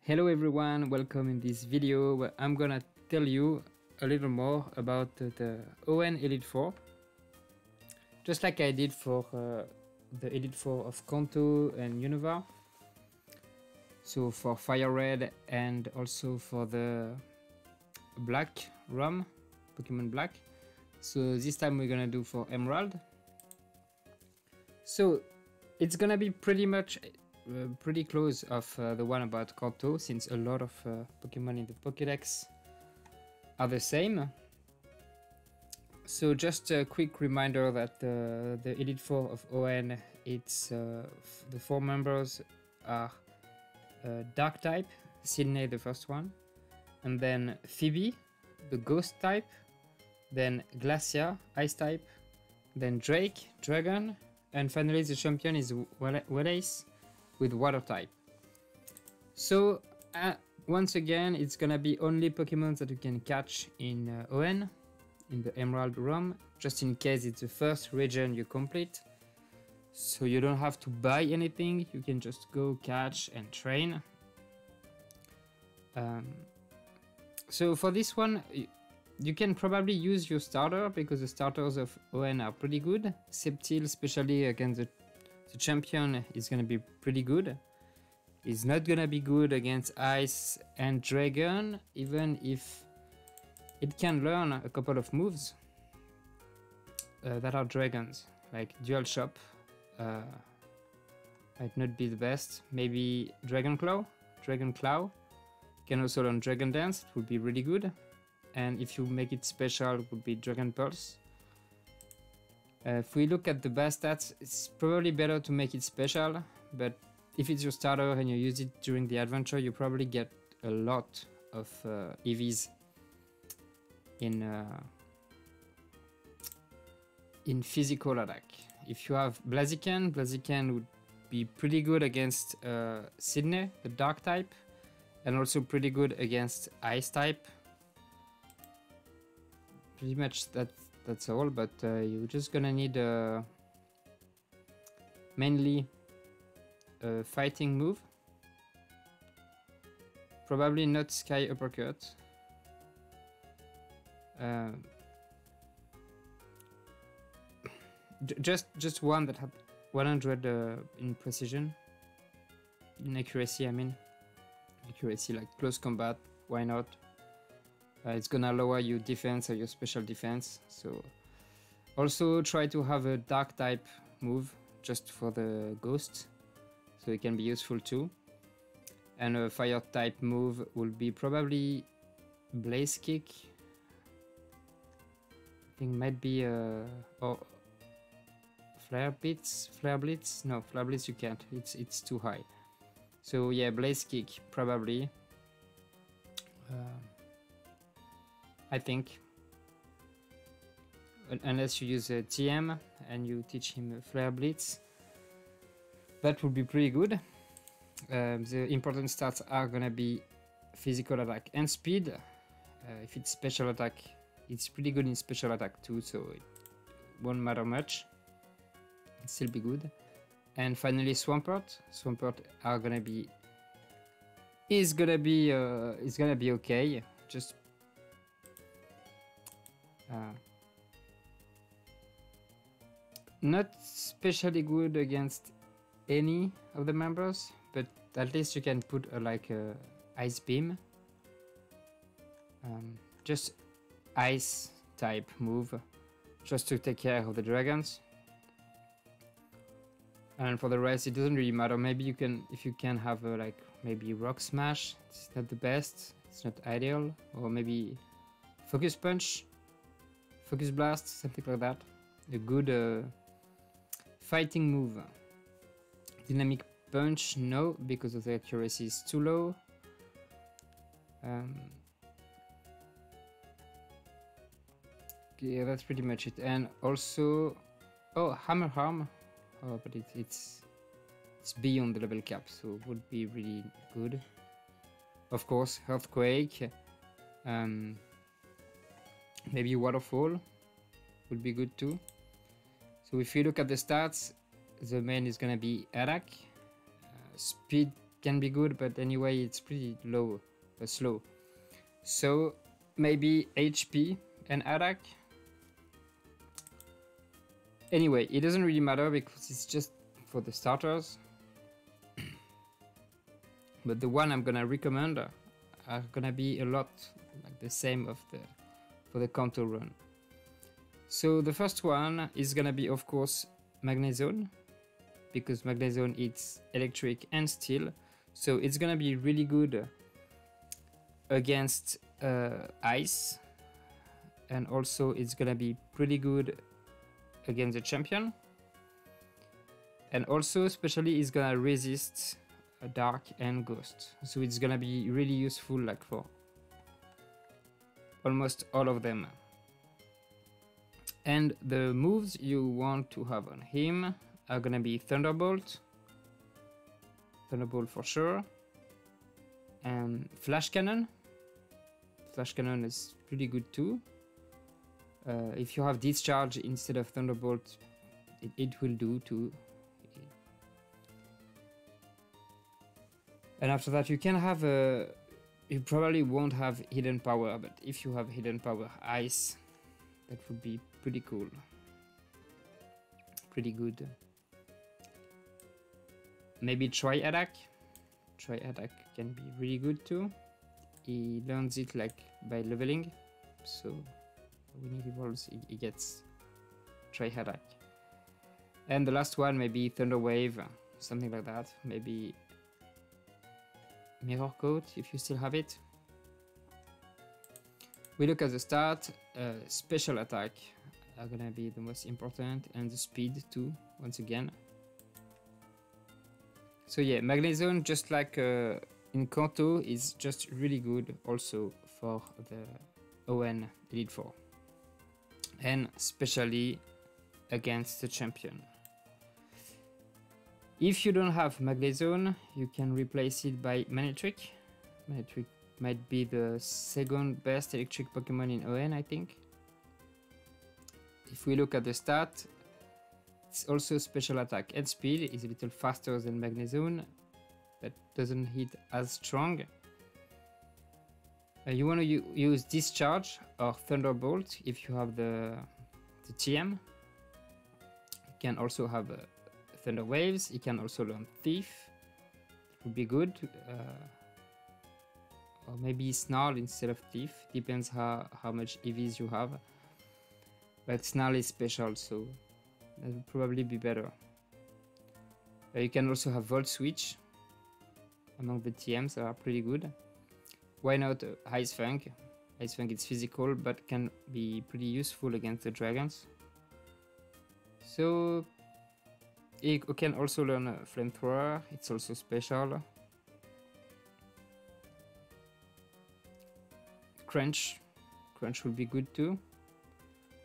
Hello everyone, welcome in this video where I'm gonna tell you a little more about the Hoenn Elite Four. Just like I did for the Elite Four of Kanto and Unova. So for Fire Red and also for the Black ROM, Pokemon Black. So this time we're gonna do for Emerald. So it's gonna be pretty much pretty close of the one about Kanto, since a lot of Pokemon in the Pokédex are the same. So just a quick reminder that the Elite Four of Hoenn, it's the four members are Dark type, Sydney the first one, and then Phoebe, the Ghost type, then Glacia, Ice type, then Drake, Dragon, and finally the champion is Wallace with Water type. So once again, it's gonna be only Pokemon that you can catch in Hoenn, in the Emerald ROM, just in case it's the first region you complete. So you don't have to buy anything, you can just go catch and train. So for this one, you can probably use your starter, because the starters of Hoenn are pretty good. Sceptile, especially against the champion, is gonna be pretty good. It's not gonna be good against Ice and Dragon, even if it can learn a couple of moves that are dragons, like Dual Chop. Might not be the best. Maybe Dragon Claw. Can also learn Dragon Dance, it would be really good. And if you make it special, it would be Dragon Pulse. If we look at the base stats, it's probably better to make it special, but if it's your starter and you use it during the adventure, you probably get a lot of EVs in physical attack. If you have Blaziken would be pretty good against Sydney, the Dark type, and also pretty good against Ice type. Pretty much that's all, but you're just gonna need mainly a fighting move. Probably not Sky Uppercut. Just one that had 100 in precision, in accuracy. I mean, accuracy, like close combat. Why not? It's gonna lower your defense or your special defense. So also try to have a dark type move just for the ghost, so it can be useful too. And a fire type move will be probably Blaze Kick. I think might be or Flare Blitz. No, Flare Blitz you can't. It's too high. So yeah, Blaze Kick probably. I think, unless you use a TM and you teach him Flare Blitz, that would be pretty good. The important stats are gonna be physical attack and speed. If it's special attack, it's pretty good in special attack too, so it won't matter much. It'll still be good. And finally, Swampert are gonna be is gonna be okay. Just not especially good against any of the members, but at least you can put like a Ice Beam. Just Ice type move, just to take care of the dragons. And for the rest, it doesn't really matter. Maybe you can, if you can have like maybe Rock Smash. It's not the best. It's not ideal. Or maybe Focus Punch, Focus Blast, something like that. A good fighting move. Dynamic Punch, no, because of the accuracy is too low. Yeah, that's pretty much it. And also, oh, Hammer Harm. Oh, but it's beyond the level cap, so it would be really good. Of course, Earthquake. Maybe Waterfall would be good too. So if you look at the stats, the main is gonna be attack, speed can be good, but anyway, it's pretty low, slow. So maybe HP and attack. Anyway, it doesn't really matter because it's just for the starters. But the one I'm gonna recommend are gonna be a lot like the same for the Kanto run. So the first one is gonna be, of course, Magnezone, because Magnezone is electric and steel, so it's gonna be really good against ice, and also it's gonna be pretty good against the champion, and also especially it's gonna resist dark and ghost, so it's gonna be really useful like for almost all of them. And the moves you want to have on him are gonna be Thunderbolt for sure, and Flash Cannon. Flash Cannon is pretty good too. If you have Discharge instead of Thunderbolt, it will do too. And after that you can have you probably won't have Hidden Power, but if you have Hidden Power Ice, that would be pretty cool. Pretty good. Maybe Try Attack. Try Attack can be really good too. He learns it like by leveling, so when he evolves he gets Try Attack. And the last one, maybe Thunder Wave, something like that. Maybe Mirror Coat if you still have it. We look at the start. Special attack are gonna be the most important, and the speed too, once again. So yeah, Magnezone, just like in Kanto, is just really good also for the Hoenn Elite Four, and especially against the champion. If you don't have Magnezone, you can replace it by Manetric. Manetric might be the second best electric Pokemon in Hoenn, I think. If we look at the stat, it's also special attack and speed. Is a little faster than Magnezone, but doesn't hit as strong. You want to use Discharge or Thunderbolt if you have the TM. You can also have Thunder Waves. You can also learn Thief. It would be good. Or maybe Snarl instead of Thief. Depends how much EVs you have. But Snarl is special, so that would probably be better. You can also have Volt Switch among the TMs that are pretty good. Why not Ice Fang? Ice Fang is physical, but can be pretty useful against the dragons. So you can also learn Flamethrower. It's also special. Crunch will be good too.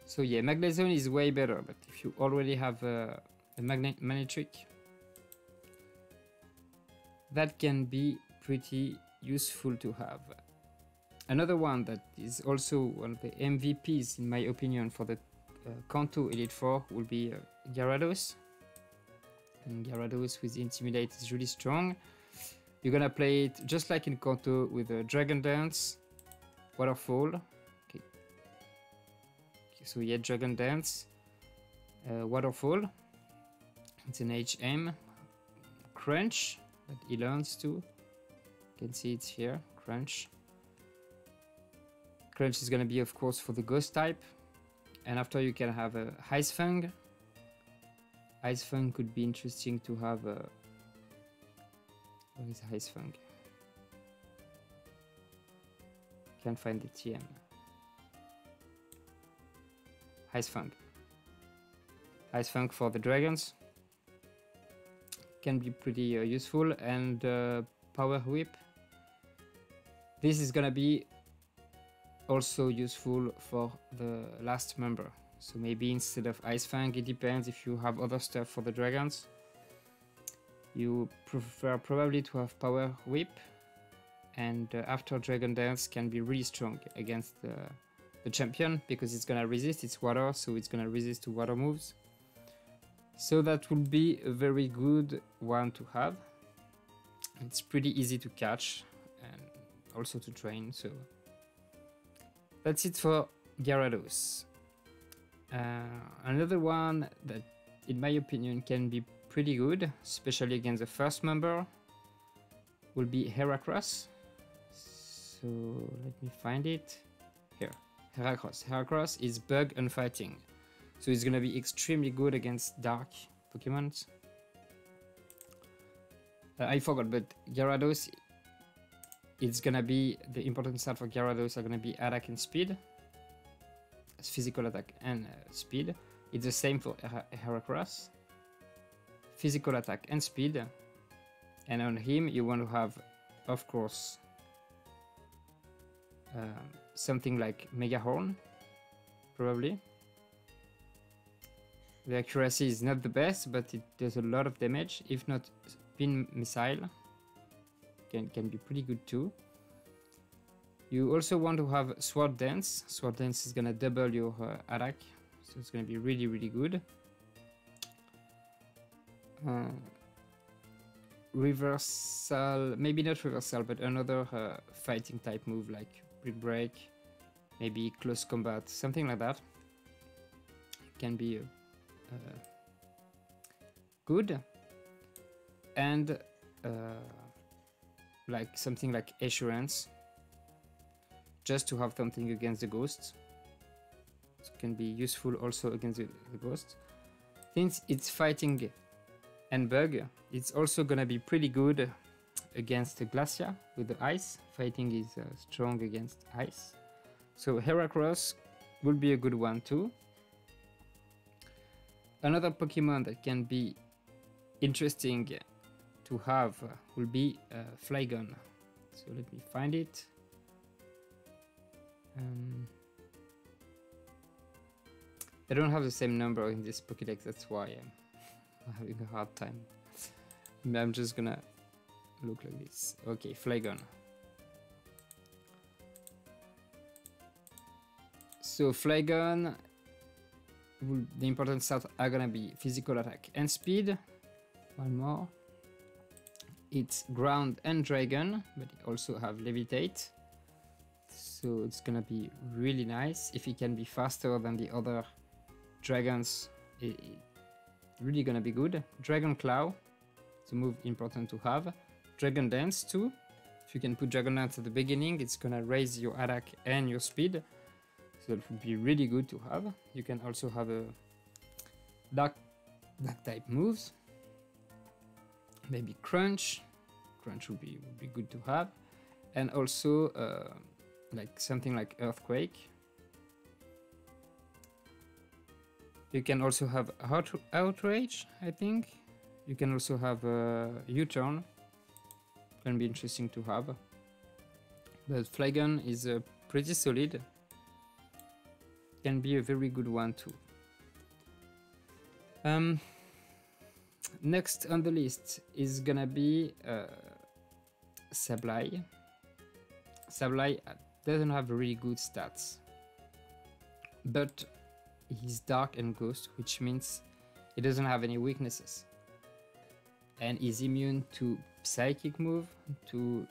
So yeah, Magnezone is way better, but if you already have a Manetric, that can be pretty useful to have. Another one that is also one of the MVPs in my opinion for the Kanto Elite Four will be Gyarados. And Gyarados with Intimidate is really strong. You're gonna play it just like in Kanto with a Dragon Dance, Waterfall. Okay. So yeah, Dragon Dance, Waterfall. It's an HM. Crunch that he learns too. You can see it's here. Crunch. Crunch is gonna be of course for the Ghost type. And after you can have a Ice Fang. Ice Fang could be interesting to have. Where is Ice Fang? Can't find the TM. Ice Fang. Ice Fang for the dragons. Can be pretty useful. And Power Whip. This is gonna be also useful for the last member. So maybe instead of Ice Fang, it depends if you have other stuff for the dragons. You prefer probably to have Power Whip, and after Dragon Dance can be really strong against the champion because it's gonna resist, it's water, so it's gonna resist to water moves. So that would be a very good one to have. It's pretty easy to catch and also to train, so that's it for Gyarados. Another one that, in my opinion, can be pretty good, especially against the first member, will be Heracross. So let me find it. Here, Heracross. Heracross is bug and fighting, so it's gonna be extremely good against dark Pokemon. I forgot, but Gyarados, it's gonna be, the important stat for Gyarados are gonna be attack and speed. Physical attack and speed. It's the same for Heracross. Physical attack and speed. And on him, you want to have, of course, something like Mega Horn, probably. The accuracy is not the best, but it does a lot of damage. If not, Spin Missile can be pretty good too. You also want to have Sword Dance. Sword Dance is gonna double your attack, so it's gonna be really, really good. Reversal, maybe not reversal, but another fighting type move like Brick Break, maybe Close Combat, something like that. Can be good. And like something like Assurance, just to have something against the ghosts. It can be useful also against the ghosts. Since it's fighting and bug, it's also gonna be pretty good against the Glacia with the ice. Fighting is strong against ice. So Heracross will be a good one too. Another Pokemon that can be interesting to have will be Flygon. So let me find it. I don't have the same number in this Pokédex, that's why I'm having a hard time. I'm just gonna look like this. Okay, Flygon. So Flygon, the important stats are gonna be physical attack and speed. One more. It's ground and dragon, but it also have levitate. So it's gonna be really nice. If it can be faster than the other dragons, it's really gonna be good. Dragon Claw, it's a move important to have. Dragon Dance too. If you can put Dragon Dance at the beginning, it's gonna raise your attack and your speed. So it would be really good to have. You can also have a dark type moves. Maybe Crunch. Crunch would be good to have. And also like something like Earthquake. You can also have Outrage, I think. You can also have U-Turn. Can be interesting to have. But Flygon is pretty solid. Can be a very good one too. Next on the list is gonna be Sableye. Sableye doesn't have really good stats, but he's dark and ghost, which means he doesn't have any weaknesses, and is immune to psychic move, to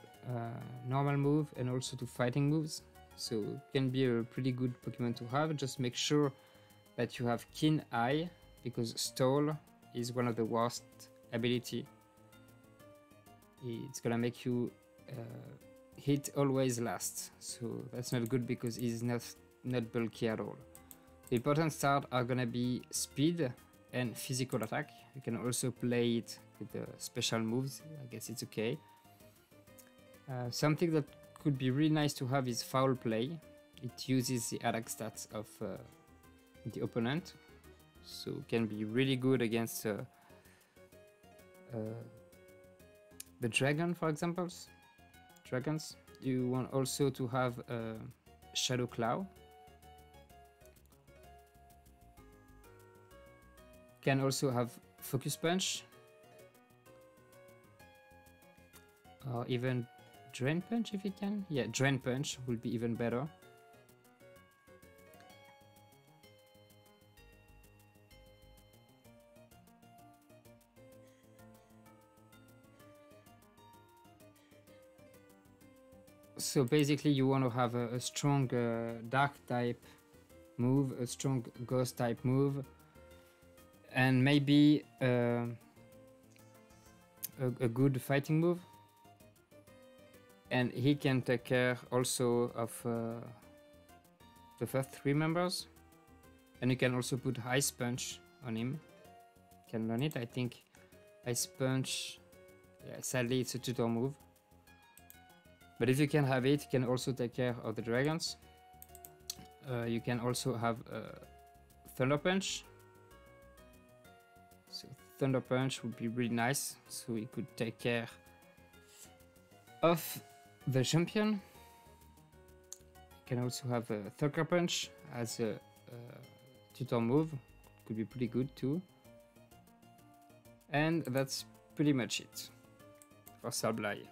normal move, and also to fighting moves. So it can be a pretty good Pokemon to have. Just make sure that you have Keen Eye, because Stall is one of the worst ability. It's gonna make you hit always last, so that's not good because he's not bulky at all. The important stats are gonna be speed and physical attack. You can also play it with the special moves. I guess it's okay. Something that could be really nice to have is Foul Play. It uses the attack stats of the opponent, so it can be really good against the dragon, for example. Dragons. You want also to have Shadow Claw. Can also have Focus Punch, or even Drain Punch if it can. Yeah, Drain Punch will be even better. So basically you want to have a strong dark type move, a strong ghost type move, and maybe a good fighting move. And he can take care also of the first 3 members. And you can also put Ice Punch on him. You can learn it. I think Ice Punch, yeah, sadly it's a tutor move. But if you can have it, you can also take care of the dragons. You can also have Thunder Punch. So Thunder Punch would be really nice. So he could take care of the champion. You can also have a Thunder Punch as a tutor move. Could be pretty good too. And that's pretty much it for Sableye.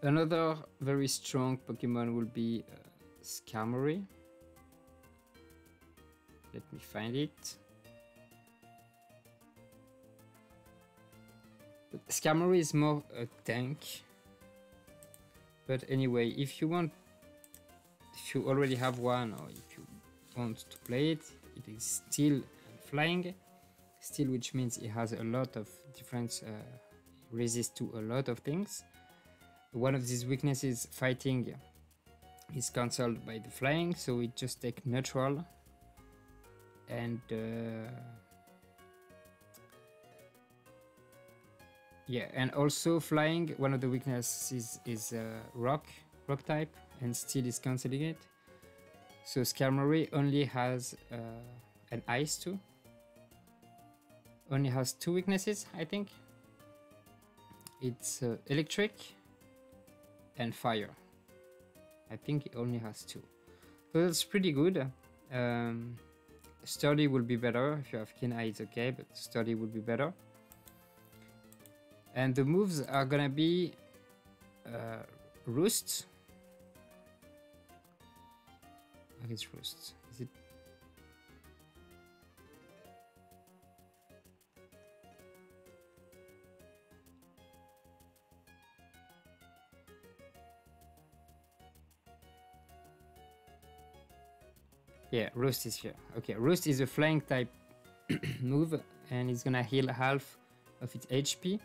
Another very strong Pokemon will be Skarmory. Let me find it. But Skarmory is more a tank. But anyway, if you already have one, or if you want to play it, it is still flying. Still, which means it has a lot of different resist to a lot of things. One of these weaknesses, fighting, is cancelled by the flying, so it just takes neutral. And yeah, and also flying, one of the weaknesses is rock type, and still is cancelling it. So Skarmory only has an ice too. Only has 2 weaknesses, I think. It's electric and fire. I think it only has 2. So that's pretty good. Sturdy will be better. If you have Keen Eye, it's okay, but Sturdy will be better. And the moves are gonna be Roost. What is Roost? Is it? Yeah, Roost is here. Okay, Roost is a flying type move, and it's gonna heal half of its HP.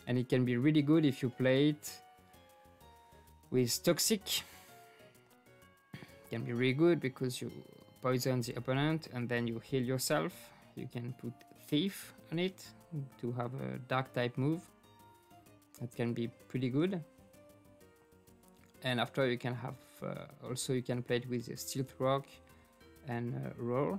And it can be really good if you play it with Toxic. It can be really good because you poison the opponent and then you heal yourself. You can put Thief on it to have a dark type move. That can be pretty good. And after you can have also you can play it with Stealth Rock and Roar.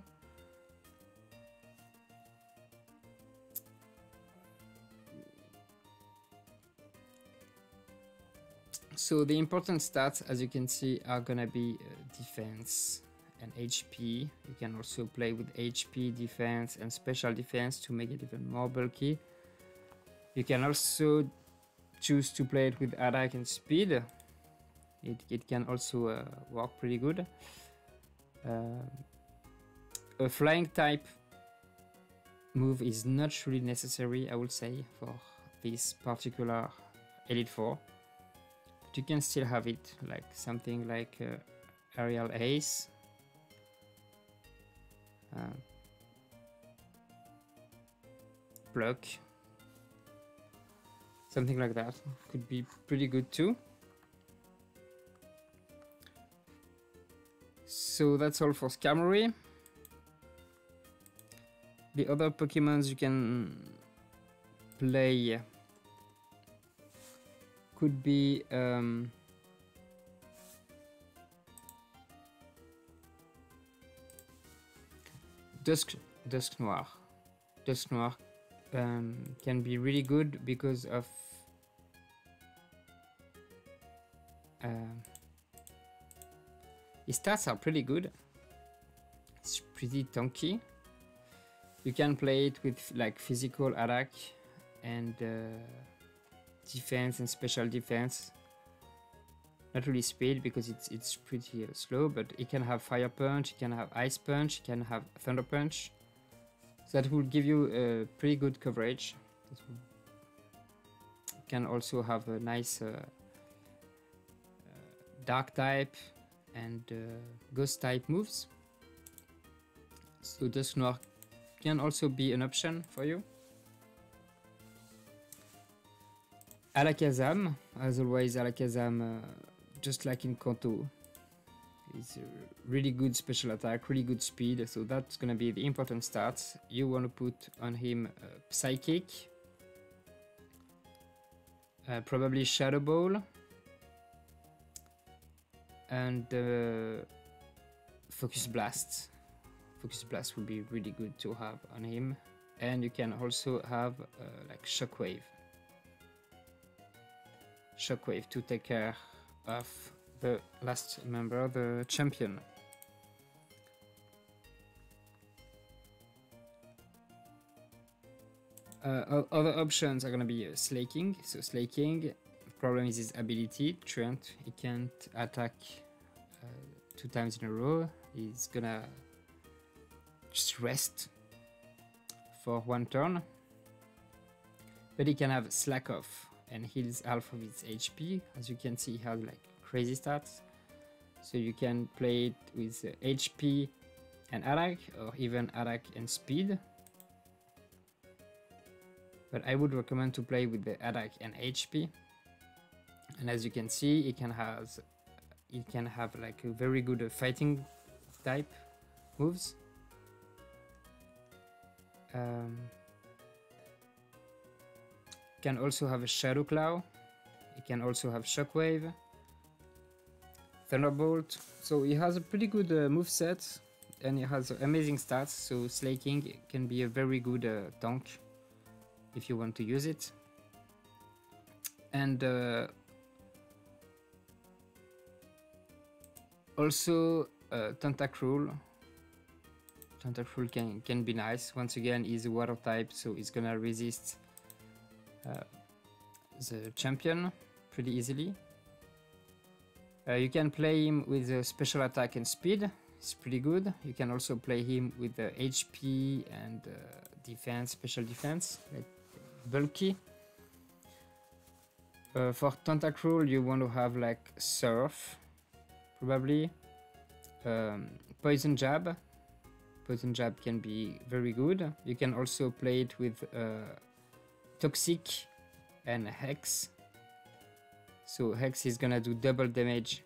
So the important stats, as you can see, are gonna be defense and HP. You can also play with HP, defense, and special defense to make it even more bulky. You can also choose to play it with attack and speed. It can also work pretty good. A flying type move is not really necessary, I would say, for this particular Elite Four. But you can still have it, like something like Aerial Ace. Block. Something like that could be pretty good too. So that's all for Skarmory. The other Pokemons you can play could be Dusknoir. Dusknoir can be really good because of his stats are pretty good. It's pretty tanky. You can play it with like physical attack and defense and special defense. Not really speed because it's pretty slow, but it can have Fire Punch, it can have Ice Punch, it can have Thunder Punch. So that will give you a pretty good coverage. It can also have a nice dark type and ghost type moves. So Dusknoir can also be an option for you. Alakazam, as always, Alakazam, just like in Kanto, is a really good special attack, really good speed, so that's gonna be the important stats. You want to put on him Psychic, probably Shadow Ball, and Focus Blast. Focus Blast would be really good to have on him, and you can also have like Shockwave. Shockwave to take care of the last member, the champion. Other options are gonna be Slaking. So Slaking, the problem is his ability, Trent. He can't attack 2 times in a row. He's gonna just rest for 1 turn. But he can have Slack Off and heals half of its HP. As you can see, he has like crazy stats. So you can play it with HP and attack, or even attack and speed. But I would recommend to play with the attack and HP. And as you can see, it can have like a very good fighting type moves. Can also have a Shadow Claw. It can also have Shockwave, Thunderbolt. So he has a pretty good moveset, and it has amazing stats. So Slaking can be a very good tank if you want to use it. And also Tentacruel. Tentacruel can be nice. Once again, he's a water type, so he's gonna resist the champion pretty easily. You can play him with a special attack and speed. It's pretty good. You can also play him with the HP and defense, special defense, like bulky. For Tentacruel, you want to have like Surf, probably. Poison Jab. Poison Jab can be very good. You can also play it with Toxic and Hex. So Hex is gonna do double damage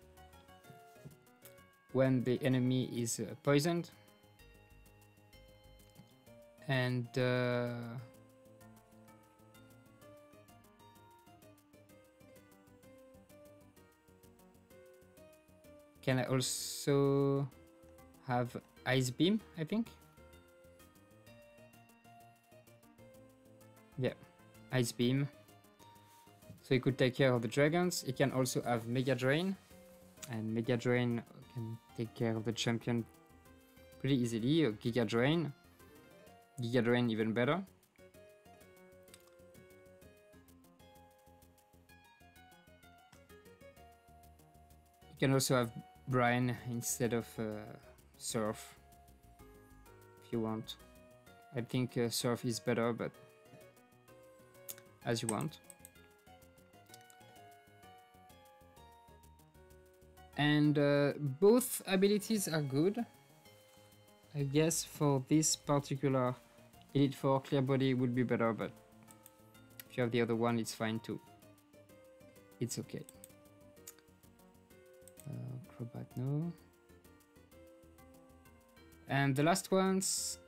when the enemy is poisoned. And can I also have Ice Beam, I think? Yeah, Ice Beam. So you could take care of the dragons. It can also have Mega Drain, and Mega Drain can take care of the champion pretty easily. Or Giga Drain. Giga Drain even better. You can also have Brine instead of Surf if you want. I think Surf is better, but as you want. And both abilities are good. I guess for this particular Elite 4, Clear Body would be better, but if you have the other one, it's fine too. It's okay. Crobat, no. And the last ones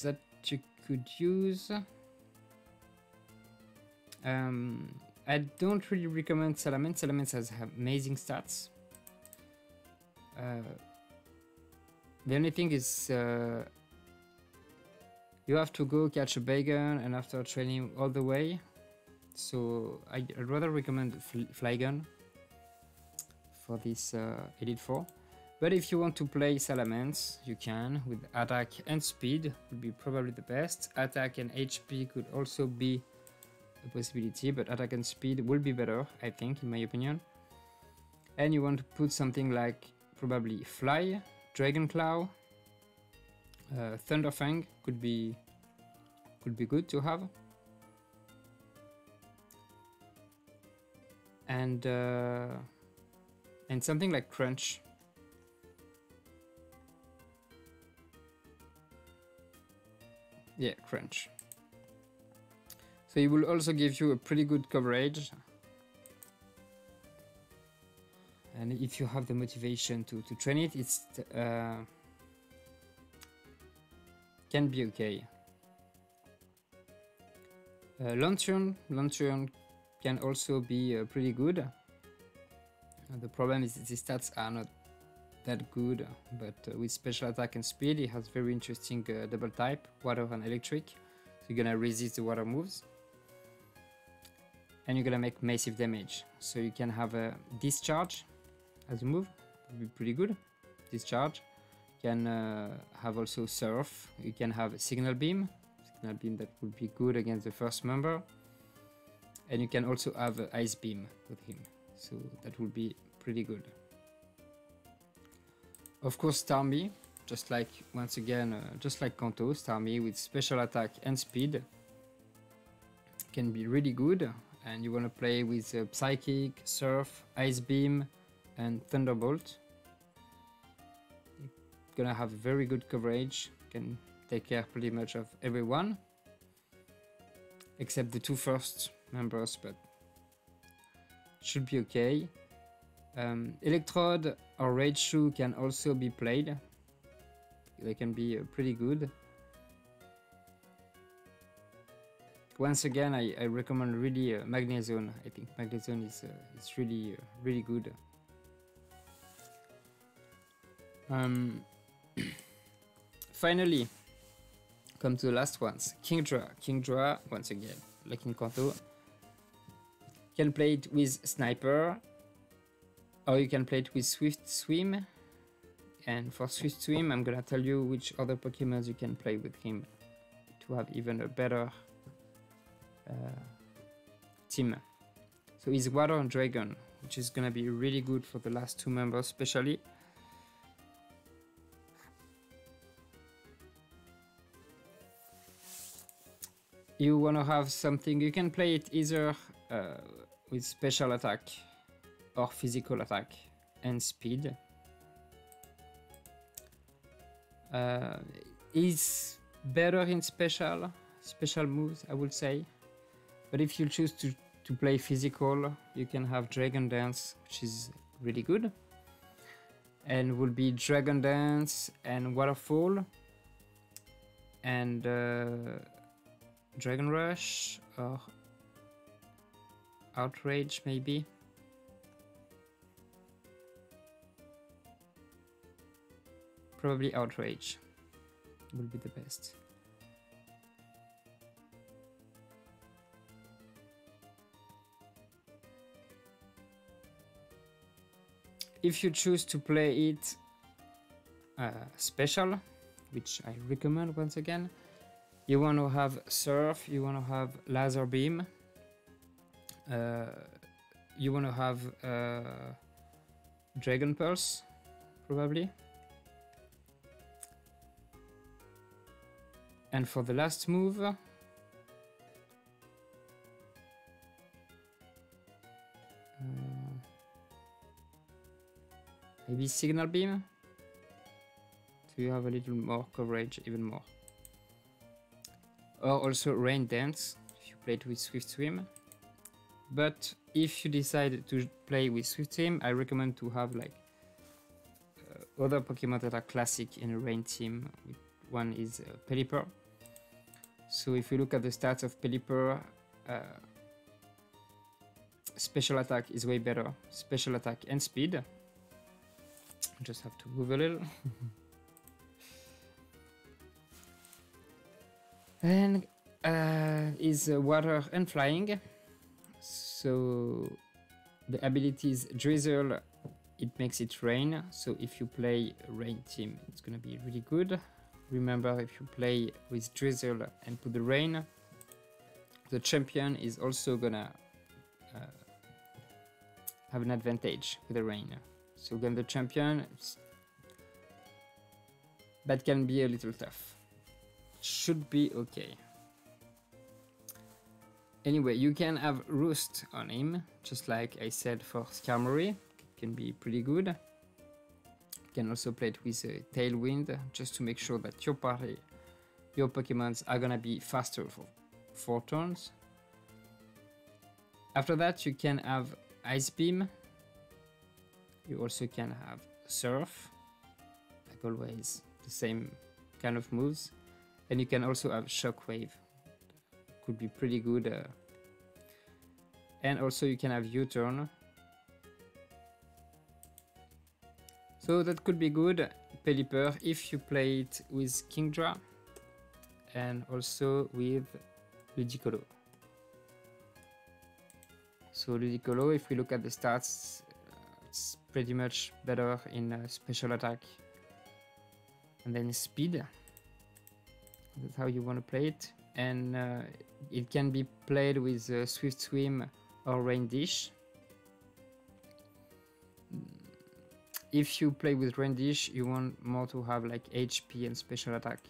that you could use. I don't really recommend Salamence. Salamence has amazing stats. The only thing is you have to go catch a Bagon and after training all the way. So I'd rather recommend Flygon for this Elite 4. But if you want to play Salamence, you can with attack and speed would be probably the best. Attack and HP could also be a possibility, but attack and speed will be better, I think, in my opinion. And you want to put something like probably Fly, Dragon Claw, Thunderfang could be good to have. and something like Crunch. Yeah, Crunch. So it will also give you a pretty good coverage. And if you have the motivation to train it, it's can be okay. Lanturn can also be pretty good. The problem is the stats are not that good, but with special attack and speed, it has very interesting double type, water and electric. So you're gonna resist the water moves, and you're gonna make massive damage. So you can have a discharge as a move, would be pretty good. Discharge. You can have also surf. You can have signal beam. Signal beam that would be good against the first member. And you can also have ice beam with him. So that would be pretty good. Of course, Starmie, just like once again, just like Kanto, Starmie with special attack and speed can be really good. And you want to play with Psychic, Surf, Ice Beam, and Thunderbolt. You're gonna have very good coverage, can take care pretty much of everyone except the two first members, but should be okay. Electrode or Rage Shoe can also be played. They can be pretty good. Once again, I recommend really Magnezone. I think Magnezone is really really good. Finally, come to the last ones. Kingdra. Kingdra, once again, like in Kanto, can play it with Sniper, or you can play it with Swift Swim. And for Swift Swim, I'm gonna tell you which other Pokemon you can play with him to have even a better team. So he's Water and Dragon, which is gonna be really good for the last two members, especially. You want to have something, you can play it either with special attack or physical attack and speed. Is better in special moves, I would say. But if you choose to play physical, you can have Dragon Dance, which is really good. And will be Dragon Dance and Waterfall and Dragon Rush or Outrage maybe. Probably Outrage will be the best. If you choose to play it special, which I recommend once again, you want to have Surf, you want to have Laser Beam, you want to have Dragon Pulse, probably. And for the last move, maybe Signal Beam, so you have a little more coverage, even more. Or also Rain Dance, if you play it with Swift Swim. But if you decide to play with Swift Swim, I recommend to have like other Pokemon that are classic in a Rain team. One is Pelipper. So if you look at the stats of Pelipper, special attack is way better. Special attack and speed. Just have to move a little. And is water and flying. So the ability is Drizzle, it makes it rain. So if you play a rain team, it's gonna be really good. Remember, if you play with Drizzle and put the rain, the champion is also gonna have an advantage with the rain. So again, the champion, that can be a little tough. Should be okay. Anyway, you can have Roost on him, just like I said for Skarmory. can be pretty good. You can also play it with Tailwind, just to make sure that your party, your Pokemons are gonna be faster for 4 turns. After that, you can have Ice Beam. You also can have Surf, like always, the same kind of moves. And you can also have Shockwave, could be pretty good. And also you can have U-Turn. So that could be good. Pelipper if you play it with Kingdra and also with Ludicolo. So Ludicolo, if we look at the stats, it's pretty much better in special attack and then speed. That's how you want to play it. And it can be played with Swift Swim or Rain Dish. If you play with Rain Dish, you want more to have like HP and special attack.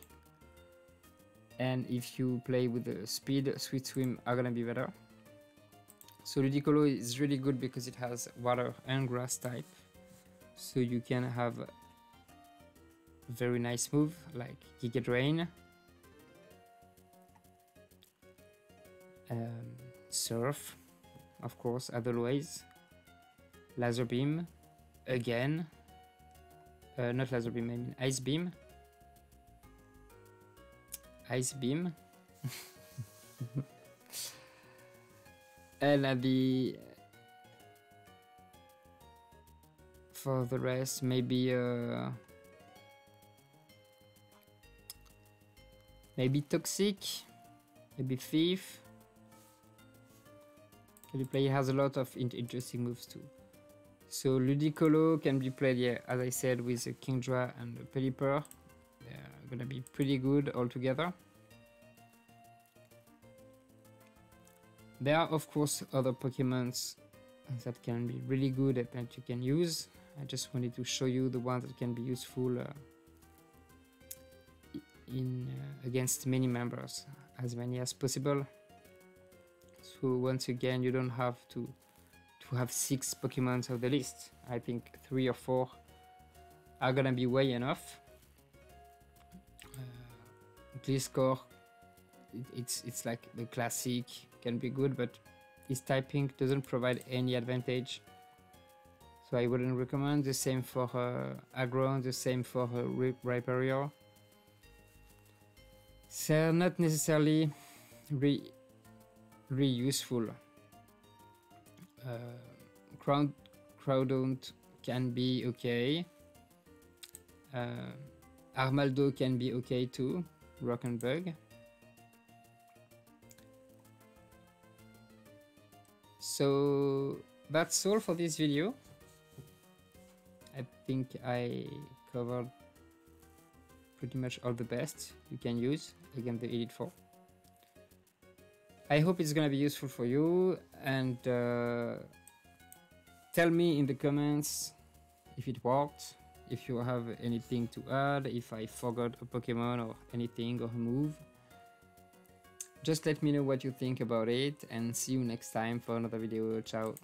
And if you play with the speed, Swift Swim are gonna be better. So Ludicolo is really good because it has water and grass type. So you can have a very nice move like Giga Drain, Surf, of course, as always, Laser Beam, again, not Laser Beam, I mean Ice Beam, Ice Beam, and for the rest, maybe Toxic, maybe Thief. Pelipper has a lot of interesting moves too. So Ludicolo can be played, yeah, as I said, with Kingdra and Pelipper. They're gonna be pretty good all together. There are of course other Pokemons that can be really good and that you can use. I just wanted to show you the ones that can be useful against many members, as many as possible. So once again, you don't have to have 6 Pokemons of the list. I think 3 or 4 are gonna be way enough. Gliscor, it's like the classic, can be good, but his typing doesn't provide any advantage. So I wouldn't recommend. The same for Aggron, the same for Rhyperior. They're not necessarily really useful. Groudon can be okay. Armaldo can be okay too. Rock and Bug. So that's all for this video. I think I covered pretty much all the best you can use against the Elite Four. I hope it's gonna be useful for you, and tell me in the comments if it worked, if you have anything to add, if I forgot a Pokemon or anything or a move. Just let me know what you think about it, and see you next time for another video. Ciao!